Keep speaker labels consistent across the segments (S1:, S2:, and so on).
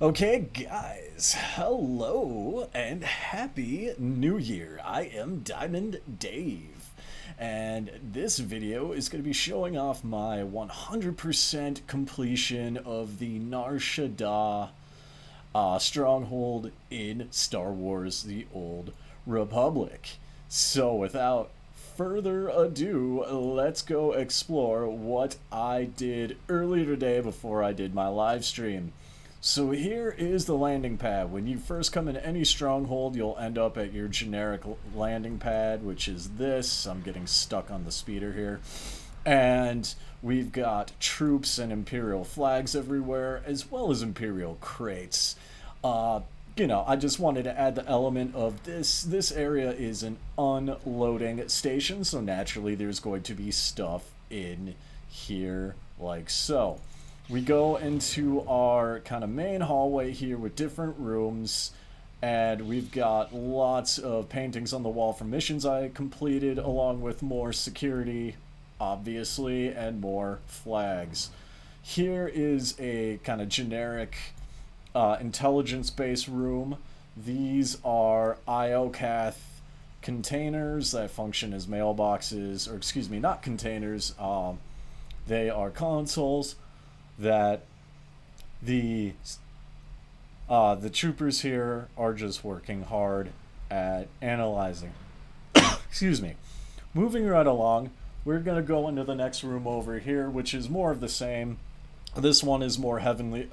S1: Okay, guys, hello and happy new year. I am Diamond Dave, and this video is going to be showing off my 100% completion of the Sharddaa stronghold in Star Wars The Old Republic. So, without further ado, let's go explore what I did earlier today before I did my live stream. So here is the landing pad. When you first come into any stronghold, you'll end up at your generic landing pad, which is this. I'm getting stuck on the speeder here. And we've got troops and Imperial flags everywhere, as well as Imperial crates. I just wanted to add the element of this area is an unloading station, so naturally there's going to be stuff in here like so. We go into our kind of main hallway here with different rooms, and we've got lots of paintings on the wall from missions I completed, along with more security, obviously, and more flags. Here is a kind of generic intelligence-based room. These are IOCath containers that function as mailboxes, or excuse me, not containers. They are consoles that the troopers here are just working hard at analyzing. Excuse me. Moving right along, we're going to go into the next room over here, which is more of the same. This one is more heavily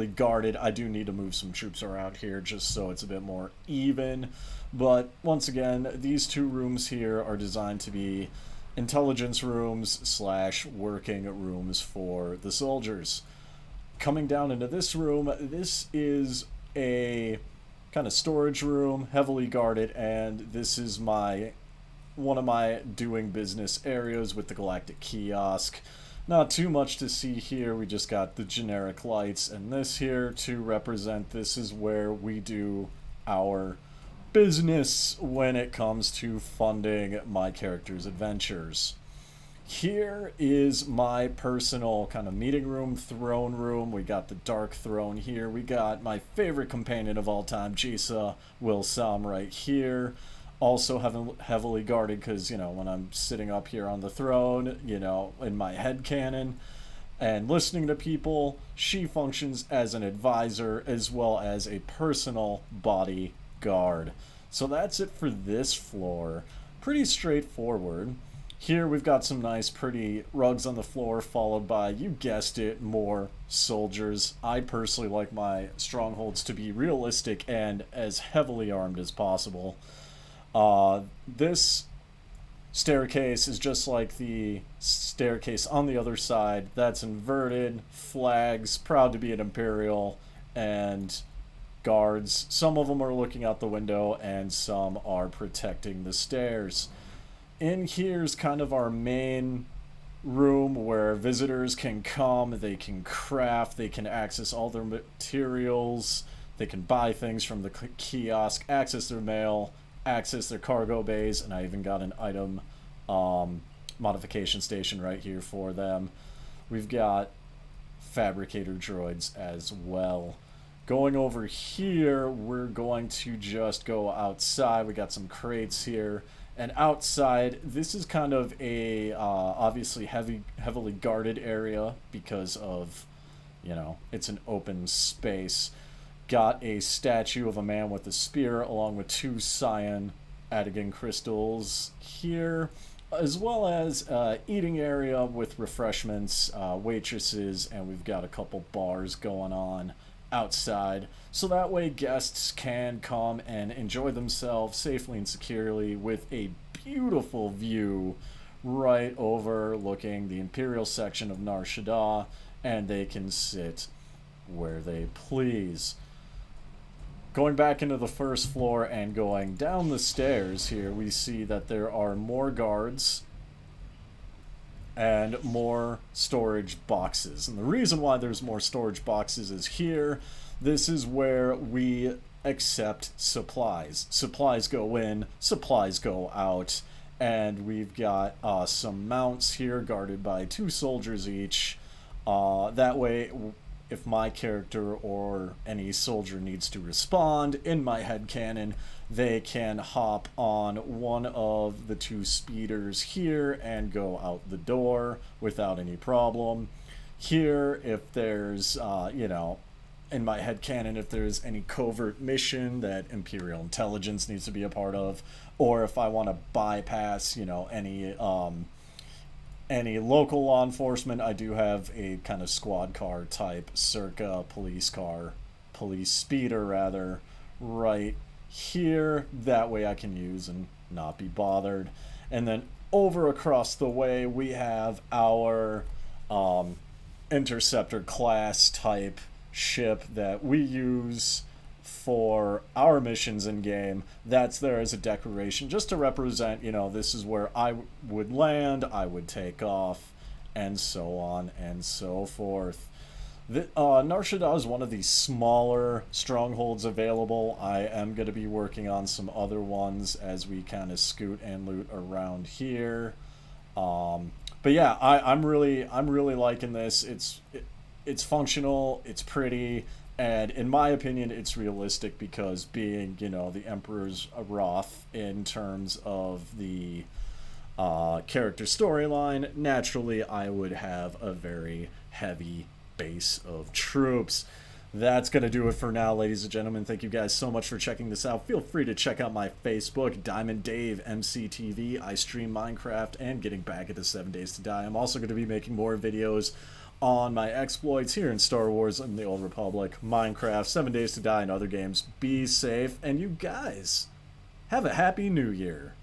S1: guarded. I do need to move some troops around here just so it's a bit more even. But once again, these two rooms here are designed to be intelligence rooms / working rooms for the soldiers. Coming down into this room, this is a kind of storage room, heavily guarded, and this is one of my doing business areas with the galactic kiosk. Not too much to see here. We just got the generic lights, and this here to represent this is where we do our business when it comes to funding my character's adventures. Here is my personal kind of meeting room, throne room. We got the dark throne here. We got my favorite companion of all time, Jisa Wilsam, right here. Also heavily guarded because, when I'm sitting up here on the throne, in my head canon and listening to people, she functions as an advisor as well as a personal bodyguard. So that's it for this floor. Pretty straightforward. Here we've got some nice pretty rugs on the floor, followed by, you guessed it, more soldiers. I personally like my strongholds to be realistic and as heavily armed as possible. This staircase is just like the staircase on the other side. That's inverted, flags, proud to be an Imperial, and guards. Some of them are looking out the window and some are protecting the stairs. In here's kind of our main room where visitors can come, they can craft, they can access all their materials, they can buy things from the kiosk, access their mail, access their cargo bays, and I even got an item modification station right here for them. We've got fabricator droids as well. Going over here, we're going to just go outside. We got some crates here. And outside, this is kind of a obviously heavily guarded area because of, it's an open space. Got a statue of a man with a spear along with 2 cyan Atigan crystals here, as well as eating area with refreshments, waitresses, and we've got a couple bars going on outside, so that way guests can come and enjoy themselves safely and securely with a beautiful view right overlooking the Imperial section of Sharddaa, and they can sit where they please. Going back into the first floor and going down the stairs here, we see that there are more guards and more storage boxes. And the reason why there's more storage boxes is here. This is where we accept supplies. Supplies go in, supplies go out. And we've got some mounts here guarded by 2 soldiers each. That way if my character or any soldier needs to respond, in my headcanon, they can hop on one of the two speeders here and go out the door without any problem. Here, if there's, in my headcanon, if there's any covert mission that Imperial intelligence needs to be a part of, or if I want to bypass, any local law enforcement, I do have a kind of squad car type, circa police speeder rather, right here. That way I can use and not be bothered. And then over across the way, we have our interceptor class type ship that we use for our missions in game. That's there as a decoration just to represent, this is where I would land, I would take off, and so on and so forth. Nar Shaddaa is one of the smaller strongholds available. I am going to be working on some other ones as we kind of scoot and loot around here. But yeah, I'm really liking this. It's functional, it's pretty, and in my opinion, it's realistic because being, the Emperor's Wrath in terms of the character storyline, naturally I would have a very heavy base of troops. That's going to do it for now, ladies and gentlemen. Thank you guys so much for checking this out. Feel free to check out my Facebook, Diamond Dave MCTV. I stream Minecraft and getting back at the 7 Days to Die. I'm also going to be making more videos on my exploits here in Star Wars and the Old Republic, Minecraft, 7 Days to Die, and other games. Be safe, and you guys have a happy new year.